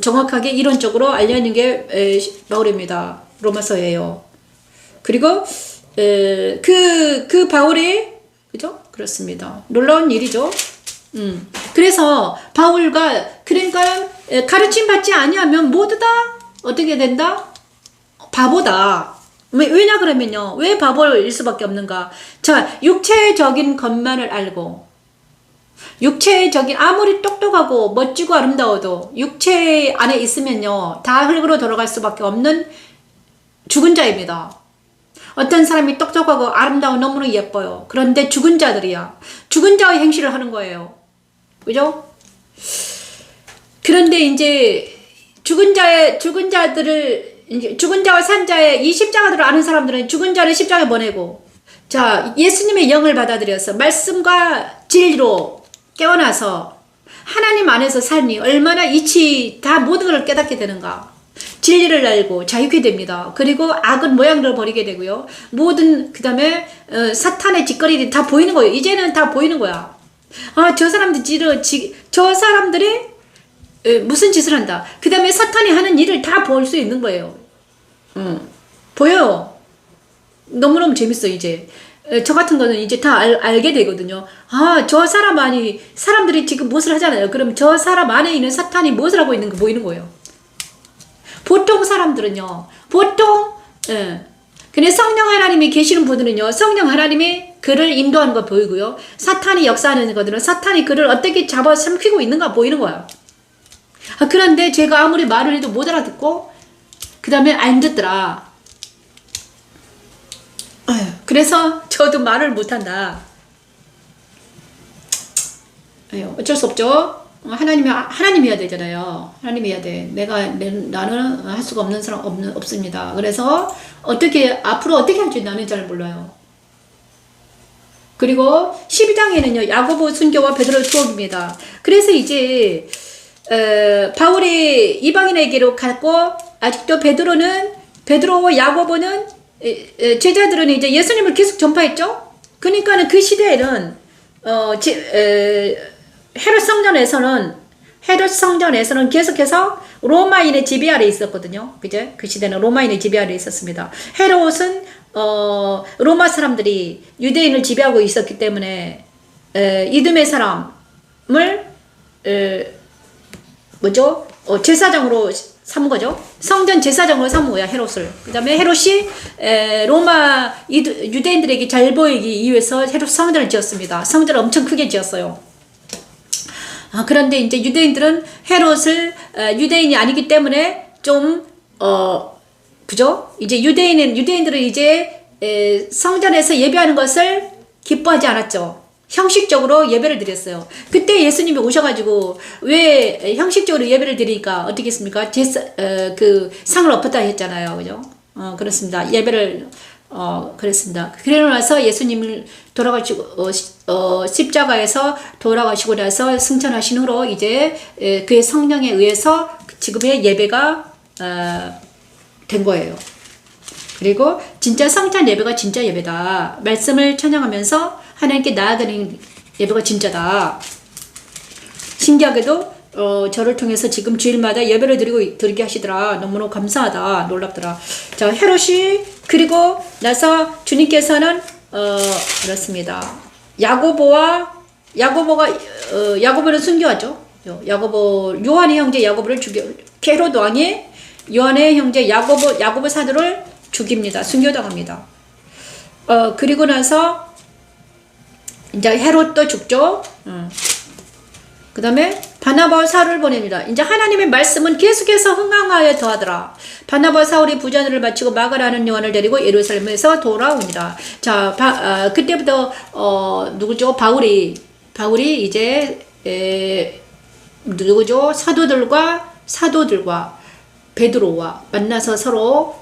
정확하게 이론적으로 알려는 게 바울입니다. 로마서예요. 그리고 그 바울이, 그죠? 그렇습니다. 놀라운 일이죠. 그래서 바울과, 그러니까 가르침 받지 아니하면 모두 다 어떻게 된다? 바보다. 왜냐 그러면요, 왜 바보일 수밖에 없는가? 자, 육체적인 것만을 알고, 육체적인, 아무리 똑똑하고 멋지고 아름다워도 육체 안에 있으면요, 다 흙으로 돌아갈 수밖에 없는 죽은 자입니다. 어떤 사람이 똑똑하고 아름다워 너무나 예뻐요. 그런데 죽은 자들이야. 죽은 자의 행실을 하는 거예요. 그죠? 그런데 이제 죽은 자와 산 자의 이 십자가들을 아는 사람들은 죽은 자를 십자가에 보내고, 자, 예수님의 영을 받아들여서 말씀과 진리로 깨어나서 하나님 안에서 사니 얼마나 다 모든 걸 깨닫게 되는가. 진리를 알고 자유케 됩니다. 그리고 악은 모양대로 버리게 되고요. 그 다음에 사탄의 짓거리들이 다 보이는 거예요. 이제는 다 보이는 거야. 저 사람들이 무슨 짓을 한다. 그 다음에 사탄이 하는 일을 다 볼 수 있는 거예요. 보여요. 너무너무 재밌어. 이제 저 같은 거는 이제 다 알게 되거든요. 저 사람들이 지금 무엇을 하잖아요. 그럼 저 사람 안에 있는 사탄이 무엇을 하고 있는 거 보이는 거예요. 보통 사람들은요, 근데 성령 하나님이 계시는 분들은요, 성령 하나님이 그를 인도하는 거 보이고요, 사탄이 역사하는 것들은 사탄이 그를 어떻게 잡아 삼키고 있는가 보이는 거예요. 그런데 제가 아무리 말을 해도 못 알아듣고, 그 다음에 안 듣더라. 그래서 저도 말을 못한다. 어쩔 수 없죠. 하나님이어야 되잖아요. 하나님이어야 돼. 나는 할 수가 없는 사람 없습니다. 그래서 앞으로 어떻게 할지 나는 잘 몰라요. 그리고 12장에는요, 야고보, 순교와 베드로의 추억입니다. 그래서 이제 바울이 이방인에게로 갔고, 아직도 베드로와 야고보는 제자들은 이제 예수님을 계속 전파했죠. 그러니까는 그 시대에는 헤롯 성전에서는 계속해서 로마인의 지배 아래 있었거든요. 그제? 그 시대는 로마인의 지배 아래 있었습니다. 헤롯은 로마 사람들이 유대인을 지배하고 있었기 때문에 이두메 사람을 제사장으로 삼은 거죠. 성전 제사장으로 삼은 거야, 헤롯을. 그 다음에 헤롯이 유대인들에게 잘 보이기 위해서 헤롯 성전을 지었습니다. 성전을 엄청 크게 지었어요. 그런데 이제 유대인들은 헤롯을 유대인이 아니기 때문에 좀 그죠? 이제 유대인들은 이제 성전에서 예배하는 것을 기뻐하지 않았죠. 형식적으로 예배를 드렸어요. 그때 예수님이 오셔가지고 왜 형식적으로 예배를 드리니까 어떻게 했습니까? 그 상을 엎었다 했잖아요. 그죠? 그렇습니다. 예배를 그랬습니다. 그러고 나서 예수님을 돌아가시고 십자가에서 돌아가시고 나서 승천하신 후로 이제 그의 성령에 의해서 지금의 예배가 된 거예요. 그리고 진짜 성찬 예배가 진짜 예배다. 말씀을 찬양하면서 하나님께 나아가는 예배가 진짜다. 신기하게도 저를 통해서 지금 주일마다 예배를 드리게 하시더라. 너무너무 감사하다. 놀랍더라. 자, 헤롯이 그리고 나서 주님께서는 그렇습니다. 야고보는 순교하죠. 요한의 형제 야고보를 헤롯 왕이 요한의 형제 야고보 사도를 죽입니다. 순교당합니다. 그리고 나서 이제 헤롯도 죽죠. 그 다음에 바나바와 사울을 보냅니다. 이제 하나님의 말씀은 계속해서 흥황하여 더하더라. 바나바와 사울이 부자들을 마치고 마가라는 요한을 데리고 예루살렘에서 돌아옵니다. 자, 그때부터 누구죠? 바울이 이제 누구죠? 사도들과 베드로와 만나서 서로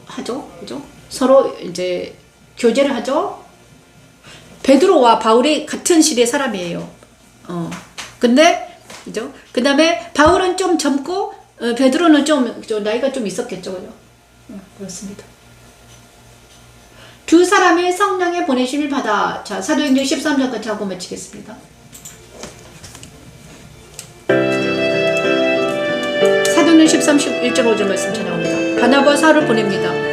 하죠, 그죠? 서로 이제 교제를 하죠. 베드로와 바울이 같은 시대 사람이에요. 근데 그죠? 그 다음에 바울은 좀 젊고 베드로는 좀 나이가 좀 있었겠죠, 그죠? 그렇습니다. 두 사람이 성령의 보내심을 받아. 자, 사도행전 13장까지 하고 마치겠습니다. 사도행전 13, 1절 5절 말씀 전합니다. 바나바와 사울을 보냅니다.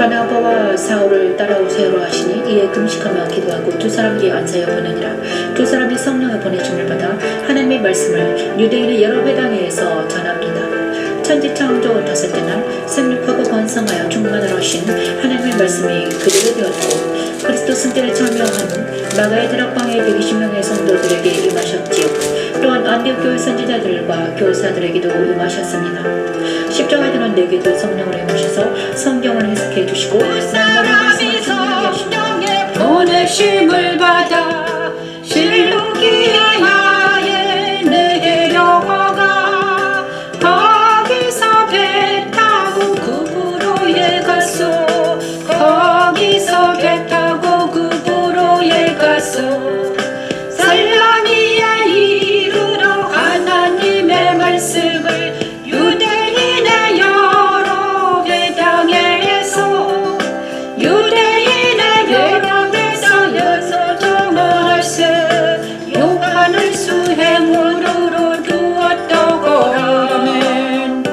바나바와 사울을 따라오세요로 하시니 이에 금식하며 기도하고 두 사람에게 안사여 보내니라. 두 사람이 성령의 보내심을 받아 하나님의 말씀을 유대인의 여러 회당에서 전합니다. 천지창조 다섯째 날 생육하고 번성하여 충만하러 오신 하나님의 말씀이 그대로 되었고 그리스도 승자를 설명하는 마가의 다락방의 120명의 성도들에게 임하셨지요. 또한 안디옥 교회 선지자들과 교사들에게도 임하셨습니다. 십자가에는 내게도 성령을 임하셔서 성경을 해석해 주시고 말씀을 말씀하시게 하시며 보내심을 받아 실루기아에 내려가 거기서 배 타고 구브로에 갔소. 거기서 배 타고 구브로에 갔소. 살라미에 이르러 하나님의 말씀을 유대인의 여러 회당에서 여서 정할세 요한을 수행으로 두었다고 하면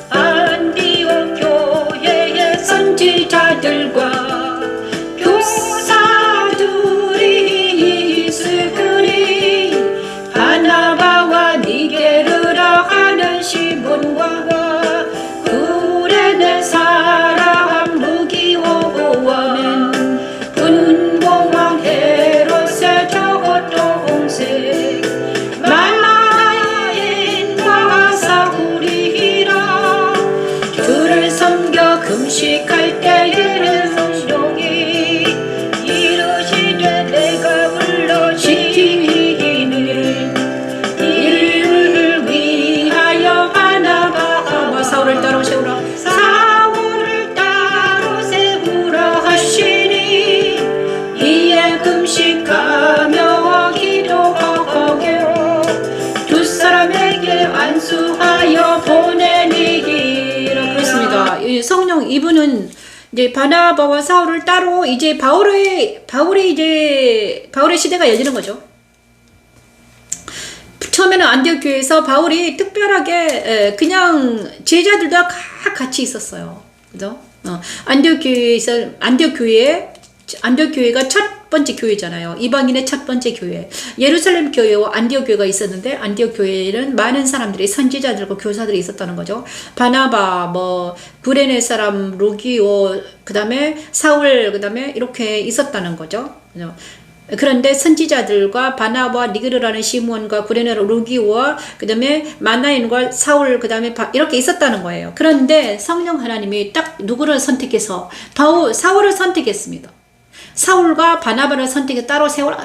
안디옥 교회의 선지자들과 교사들이 있으니 바나바와 니게르라 하는 시몬과 구레네 사람 루기오와 분봉왕 헤롯의 저동생 마나엔과 사울이라 주를 섬겨 금식할 때에 성령이 이르시되 내가 불러시기는 이를 위하여 바나바와 사울을 따로 세우라. 사울을 따로 세우라 하시니 이에 금식하며 기도하며 두 사람에게 안수하여 보내니라. 그렇습니다. 이 성령 이분은 이제 바나바와 사울을 따로 이제 바울의 시대가 열리는 거죠. 처음에는 안디옥 교회에서 바울이 특별하게 그냥 제자들도 같이 있었어요. 그죠? 안디옥 교회가 첫 번째 교회잖아요. 이방인의 첫 번째 교회. 예루살렘 교회와 안디옥 교회가 있었는데 안디옥 교회에는 많은 사람들이 선지자들과 교사들이 있었다는 거죠. 바나바, 구레네 사람 루기오, 그다음에 사울, 그다음에 이렇게 있었다는 거죠. 그런데 선지자들과 바나바와 니게르라는 시몬과 구레네 루기오와 그다음에 마나엔과 사울 그다음에 이렇게 있었다는 거예요. 그런데 성령 하나님이 딱 누구를 선택해서 사울을 선택했습니다. 사울과 바나바를 선택해 따로 세워라.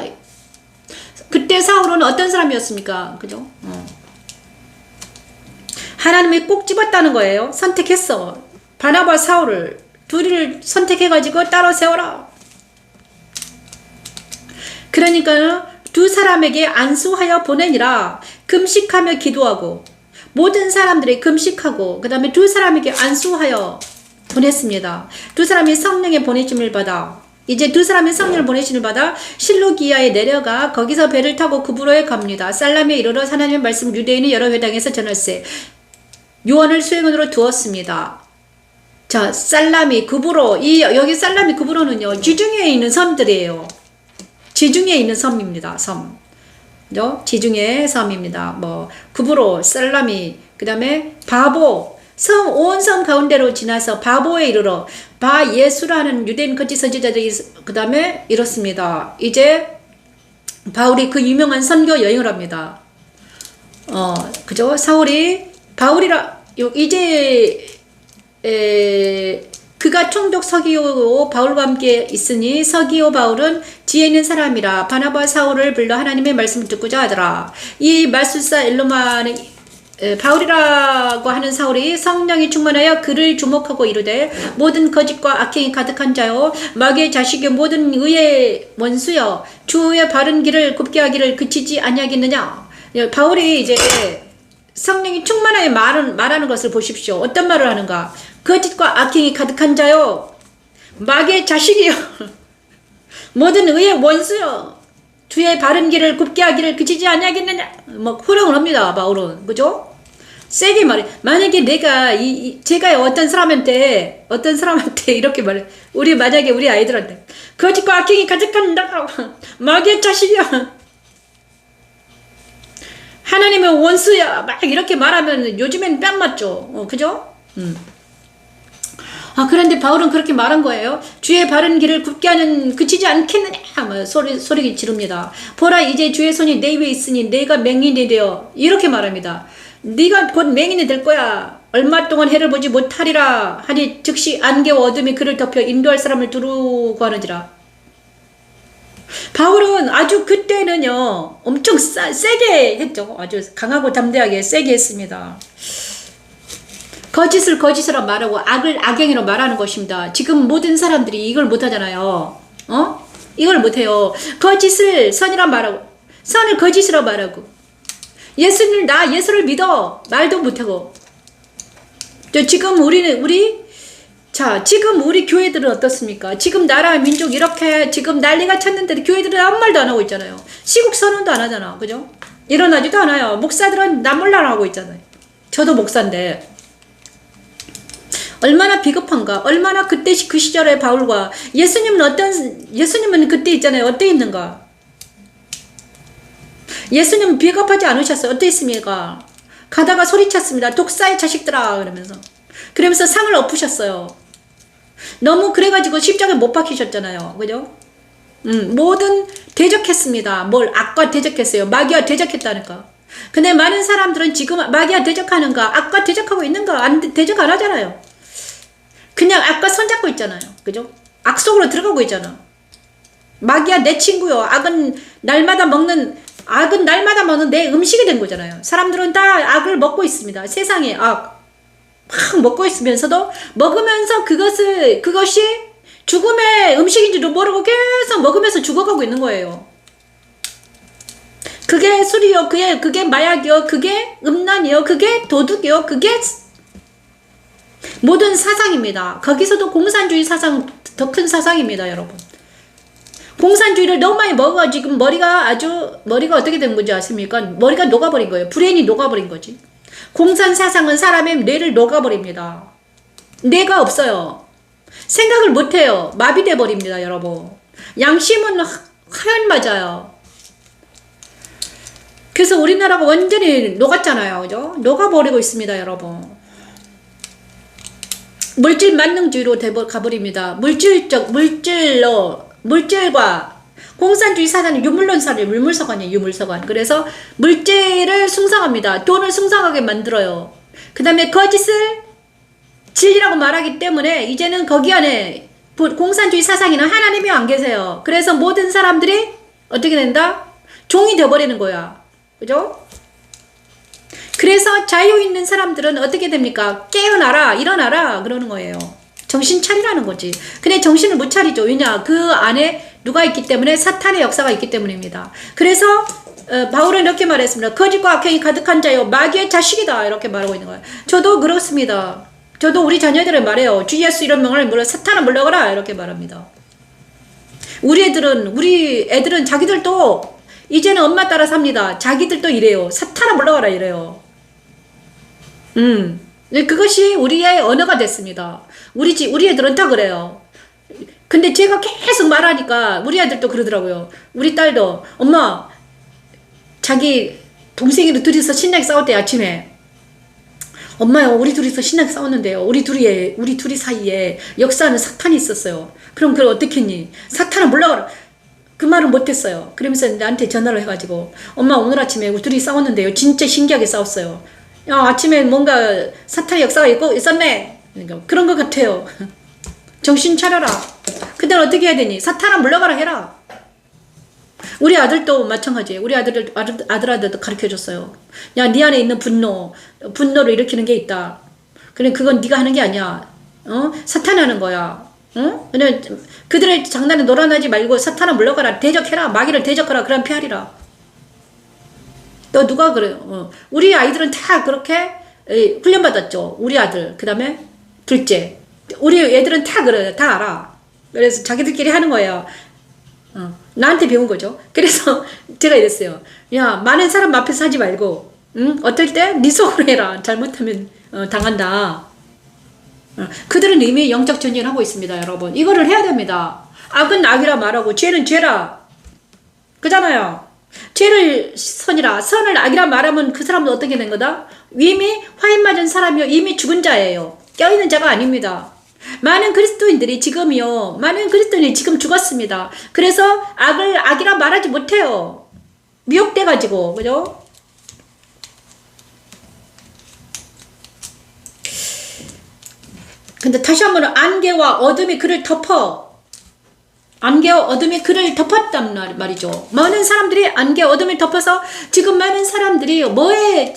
그때 사울은 어떤 사람이었습니까? 그죠? 하나님이 꼭 집었다는 거예요. 선택했어. 바나바 사울을 둘을 선택해가지고 따로 세워라. 그러니까 두 사람에게 안수하여 보내니라. 금식하며 기도하고 모든 사람들이 금식하고 그 다음에 두 사람에게 안수하여 보냈습니다. 두 사람이 성령의 보내심을 받아 이제 두 사람이 성령을 보내심을 받아 실루기아에 내려가 거기서 배를 타고 구브로에 갑니다. 살라미에 이르러 하나님의 말씀 유대인의 여러 회당에서 전할세 요한을 수행원으로 두었습니다. 자, 살라미, 구브로 여기 살라미, 구브로는요 지중해에 있는 섬들이에요. 지중해에 있는 섬입니다. 섬. 지중해 섬입니다. 구브로, 살라미, 그 다음에 바보, 온 섬 가운데로 지나서 바보에 이르러 바예수라는 유대인 거짓 선지자들이 그 다음에 이렇습니다. 이제 바울이 그 유명한 선교 여행을 합니다. 그죠? 이제 그가 총독 서기오 바울과 함께 있으니 서기오 바울은 지혜 있는 사람이라 바나바 사울을 불러 하나님의 말씀을 듣고자 하더라. 이 말술사 엘로마는 바울이라고 하는 사울이 성령이 충만하여 그를 주목하고 이르되 모든 거짓과 악행이 가득한 자요 마귀의 자식이요 모든 의의 원수여 주의 바른 길을 굽게 하기를 그치지 아니하겠느냐. 바울이 이제 성령이 충만하여 말하는 것을 보십시오. 어떤 말을 하는가. 거짓과 악행이 가득한 자요 마귀의 자식이요 모든 의의 원수요 주의 바른 길을 굽게 하기를 그치지 아니하겠느냐. 호령을 합니다. 바울은. 그죠? 세게 말해. 만약에 제가 어떤 사람한테 이렇게 말해. 만약에 우리 아이들한테 거짓과 악행이 가득한다 마귀의 자식이야 하나님의 원수야 막 이렇게 말하면 요즘엔 뺨 맞죠. 그죠? 그런데 바울은 그렇게 말한 거예요. 주의 바른 길을 굽게 하는 그치지 않겠느냐 뭐 소리 지릅니다. 보라 이제 주의 손이 내 위에 있으니 내가 맹인이 되어 이렇게 말합니다. 네가 곧 맹인이 될 거야. 얼마 동안 해를 보지 못하리라 하니 즉시 안개와 어둠이 그를 덮여 인도할 사람을 두루고 하는지라. 바울은 아주 그때는요 엄청 세게 했죠. 아주 강하고 담대하게 세게 했습니다. 거짓을 거짓으로 말하고 악을 악행으로 말하는 것입니다. 지금 모든 사람들이 이걸 못하잖아요. 이걸 못해요. 거짓을 선이라 말하고 선을 거짓으로 말하고 예수를 믿어 말도 못하고. 지금 지금 우리 교회들은 어떻습니까? 지금 나라 민족 이렇게 지금 난리가 쳤는데 교회들은 아무 말도 안 하고 있잖아요. 시국 선언도 안 하잖아. 그죠? 일어나지도 않아요. 목사들은 남몰라 하고 있잖아요. 저도 목사인데 얼마나 비겁한가. 얼마나 그때 그 시절의 바울과 예수님은 그때 있잖아요. 어때 있는가. 예수님은 비겁하지 않으셨어요. 어때 있습니까? 가다가 소리쳤습니다. 독사의 자식들아 그러면서 상을 엎으셨어요. 너무 그래가지고 십자가에 못 박히셨잖아요. 그죠? 모든 대적했습니다. 뭘 악과 대적했어요. 마귀와 대적했다니까. 근데 많은 사람들은 지금 마귀와 대적하는가 악과 대적하고 있는가 대적 안 하잖아요. 그냥 악과 손잡고 있잖아요. 그죠? 악 속으로 들어가고 있잖아. 마귀야 내 친구요. 악은 날마다 먹는 내 음식이 된 거잖아요. 사람들은 다 악을 먹고 있습니다. 세상에 악 막 먹고 있으면서도 먹으면서 그것이 죽음의 음식인지도 모르고 계속 먹으면서 죽어가고 있는 거예요. 그게 술이요, 그게 마약이요, 그게 음란이요, 그게 도둑이요, 그게 모든 사상입니다. 거기서도 공산주의 사상 더 큰 사상입니다, 여러분. 공산주의를 너무 많이 먹어 지금 머리가 어떻게 된 건지 아십니까? 머리가 녹아버린 거예요. 브레인이 녹아버린 거지. 공산 사상은 사람의 뇌를 녹아버립니다. 뇌가 없어요. 생각을 못해요. 마비돼 버립니다, 여러분. 양심은 하얀 맞아요. 그래서 우리나라가 완전히 녹았잖아요, 그죠? 녹아버리고 있습니다, 여러분. 물질 만능주의로 가버립니다. 물질과 공산주의 사상은 유물론사를 유물서관이에요. 유물서관. 그래서 물질을 숭상합니다. 돈을 숭상하게 만들어요. 그 다음에 거짓을 진리라고 말하기 때문에 이제는 거기 안에 공산주의 사상에는 하나님이 안 계세요. 그래서 모든 사람들이 어떻게 된다? 종이 되어버리는 거야. 그죠? 그래서 자유 있는 사람들은 어떻게 됩니까? 깨어나라, 일어나라 그러는 거예요. 정신 차리라는 거지. 근데 정신을 못 차리죠. 왜냐? 그 안에 누가 있기 때문에 사탄의 역사가 있기 때문입니다. 그래서 바울은 이렇게 말했습니다. 거짓과 악행이 가득한 자요 마귀의 자식이다 이렇게 말하고 있는 거예요. 저도 그렇습니다. 저도 우리 자녀들을 말해요. 주 예수 이런 명을 물어 사탄을 물러가라 이렇게 말합니다. 우리 애들은 자기들도 이제는 엄마 따라 삽니다. 자기들도 이래요. 사탄을 물러가라 이래요. 그것이 우리의 언어가 됐습니다. 우리 애들은 다 그래요. 근데 제가 계속 말하니까 우리 아들도 그러더라고요. 우리 딸도 엄마 자기 동생이랑 둘이서 신나게 싸웠대요. 아침에 엄마요 우리 둘이서 신나게 싸웠는데요. 우리 둘이 사이에 역사하는 사탄이 있었어요. 그럼 그걸 어떻게 했니? 사탄을 물러가라. 그 말은 못했어요. 그러면서 나한테 전화를 해가지고 엄마 오늘 아침에 우리 둘이 싸웠는데요. 진짜 신기하게 싸웠어요. 야 아침에 뭔가 사탄의 역사가 있었네. 그러니까 그런 것 같아요. 정신 차려라. 그때는 어떻게 해야 되니? 사탄아 물러가라 해라. 우리 아들도 마찬가지예요. 우리 아들한테도 가르쳐줬어요. 야, 네 안에 있는 분노를 일으키는 게 있다. 그래, 그건 네가 하는 게 아니야. 사탄이 하는 거야. 그냥 그들의 장난에 놀아나지 말고 사탄아 물러가라. 대적해라. 마귀를 대적하라. 그럼 피하리라. 또 누가 그래요? 우리 아이들은 다 그렇게 훈련받았죠. 우리 아들. 그 다음에 둘째. 우리 애들은 다 그래요. 다 알아. 그래서 자기들끼리 하는 거예요. 나한테 배운 거죠. 그래서 제가 이랬어요. 야, 많은 사람 앞에서 하지 말고, 어떨 때 네 속으로 해라. 잘못하면 당한다. 그들은 이미 영적 전쟁을 하고 있습니다, 여러분. 이거를 해야 됩니다. 악은 악이라 말하고 죄는 죄라. 그잖아요. 죄를 선이라, 선을 악이라 말하면 그 사람은 어떻게 된 거다? 이미 화인 맞은 사람이요. 이미 죽은 자예요. 껴있는 자가 아닙니다. 많은 그리스도인들이 지금이요. 많은 그리스도인이 지금 죽었습니다. 그래서 악이라 말하지 못해요. 미혹돼가지고, 그죠? 근데 다시 한번 안개와 어둠이 그를 덮어. 안개와 어둠이 그를 덮었단 말이죠. 많은 사람들이 안개와 어둠을 덮어서 지금 많은 사람들이 뭐에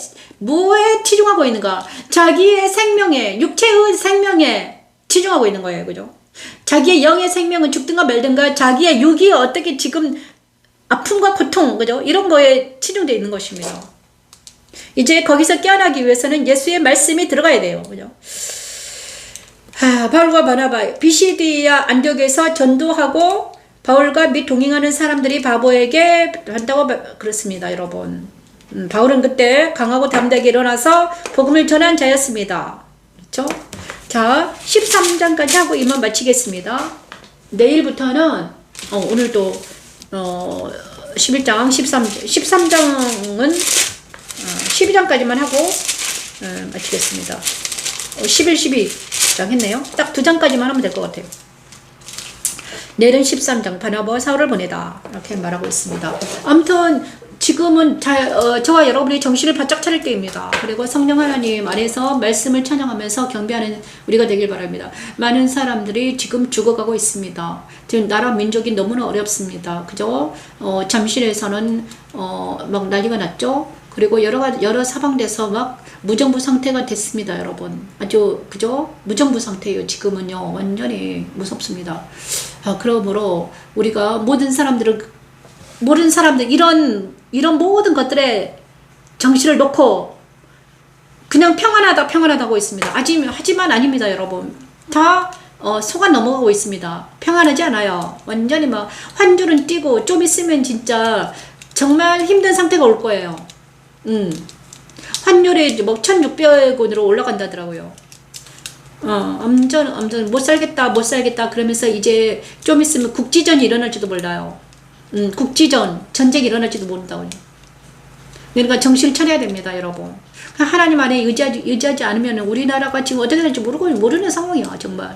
치중하고 있는가? 자기의 생명에, 육체의 생명에 치중하고 있는 거예요. 그죠? 자기의 영의 생명은 죽든가 말든가 자기의 육이 어떻게 지금 아픔과 고통, 그죠? 이런 거에 치중되어 있는 것입니다. 이제 거기서 깨어나기 위해서는 예수의 말씀이 들어가야 돼요. 그죠? 바울과 바나바, 비시디아 안디옥에서 전도하고 바울과 및 동행하는 사람들이 바보에게 한다고 그렇습니다. 여러분. 바울은 그때 강하고 담대하게 일어나서 복음을 전한 자였습니다. 그렇죠? 자, 13장까지 하고 이만 마치겠습니다. 내일부터는 오늘도 11장, 13장은 12장까지만 하고 마치겠습니다. 11, 12장 했네요. 딱 2장까지만 하면 될 것 같아요. 내일은 13장 바나바와 사울을 보내다 이렇게 말하고 있습니다. 아무튼 지금은 저와 여러분이 정신을 바짝 차릴 때입니다. 그리고 성령 하나님 안에서 말씀을 찬양하면서 경배하는 우리가 되길 바랍니다. 많은 사람들이 지금 죽어가고 있습니다. 지금 나라 민족이 너무나 어렵습니다. 그죠? 잠실에서는 막 난리가 났죠? 그리고 여러 사방에서 막 무정부 상태가 됐습니다, 여러분. 아주, 그죠? 무정부 상태예요. 지금은요, 완전히 무섭습니다. 그러므로 우리가 모든 사람들, 이런 모든 것들에 정신을 놓고 그냥 평안하다고 있습니다. 하지만 아닙니다, 여러분. 다 속아 넘어가고 있습니다. 평안하지 않아요. 완전히 막 환율은 뛰고 좀 있으면 진짜 정말 힘든 상태가 올 거예요. 환율이 뭐 1,600원으로 올라간다더라고요. 암전 못 살겠다 그러면서 이제 좀 있으면 국지전이 일어날지도 몰라요. 국지전, 전쟁이 일어날지도 모른다고요. 그러니까 정신을 차려야 됩니다, 여러분. 하나님 안에 의지하지 않으면 우리나라가 지금 어떻게 될지 모르는 상황이야, 정말.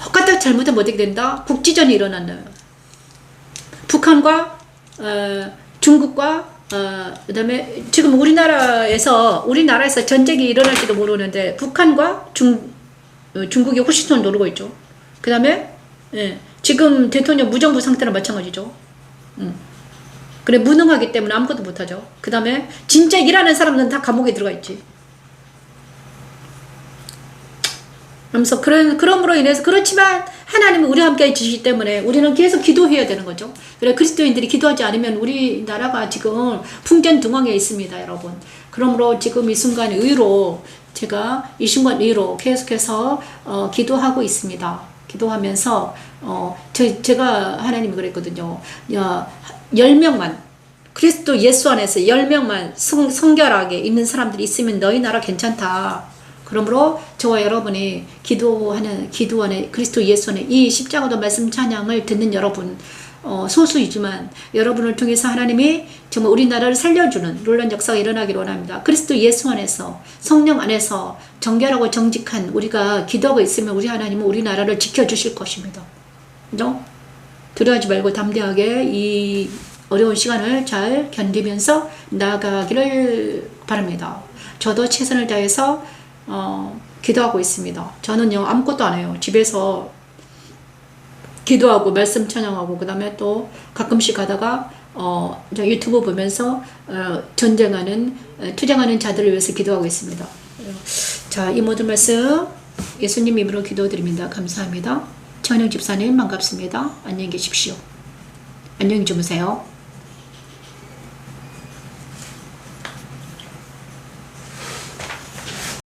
헛가닥 잘못하면 어떻게 된다? 국지전이 일어난다. 북한과 중국과 그다음에 지금 우리나라에서 전쟁이 일어날지도 모르는데 북한과 중국이 훨씬 더 노리고 있죠. 그다음에 지금 대통령 무정부 상태랑 마찬가지죠. 그래 무능하기 때문에 아무것도 못하죠. 그다음에 진짜 일하는 사람들은 다 감옥에 들어가 있지. 그래서 그러므로 인해서 그렇지만 하나님은 우리와 함께 해주시기 때문에 우리는 계속 기도해야 되는 거죠. 그래 그리스도인들이 기도하지 않으면 우리나라가 지금 풍전등왕에 있습니다, 여러분. 그러므로 지금 이 순간 제가 이 순간 의로 계속해서 기도하고 있습니다. 기도하면서 제가 하나님이 그랬거든요. 10명만 그리스도 예수 안에서 10명만 성결하게 있는 사람들이 있으면 너희 나라 괜찮다. 그러므로 저와 여러분이 기도하는 그리스도 예수 안에 이 십자가도 말씀 찬양을 듣는 여러분 소수이지만 여러분을 통해서 하나님이 정말 우리나라를 살려주는 놀라운 역사가 일어나기를 원합니다. 그리스도 예수 안에서 성령 안에서 정결하고 정직한 우리가 기도하고 있으면 우리 하나님은 우리나라를 지켜주실 것입니다. 그죠? 두려워하지 말고 담대하게 이 어려운 시간을 잘 견디면서 나아가기를 바랍니다. 저도 최선을 다해서 기도하고 있습니다. 저는요 아무것도 안 해요. 집에서 기도하고 말씀 찬양하고 그 다음에 또 가끔씩 가다가 유튜브 보면서 투쟁하는 자들을 위해서 기도하고 있습니다. 자, 이 모든 말씀 예수님 이름으로 기도드립니다. 감사합니다. 천영 집사님 반갑습니다. 안녕히 계십시오. 안녕히 주무세요.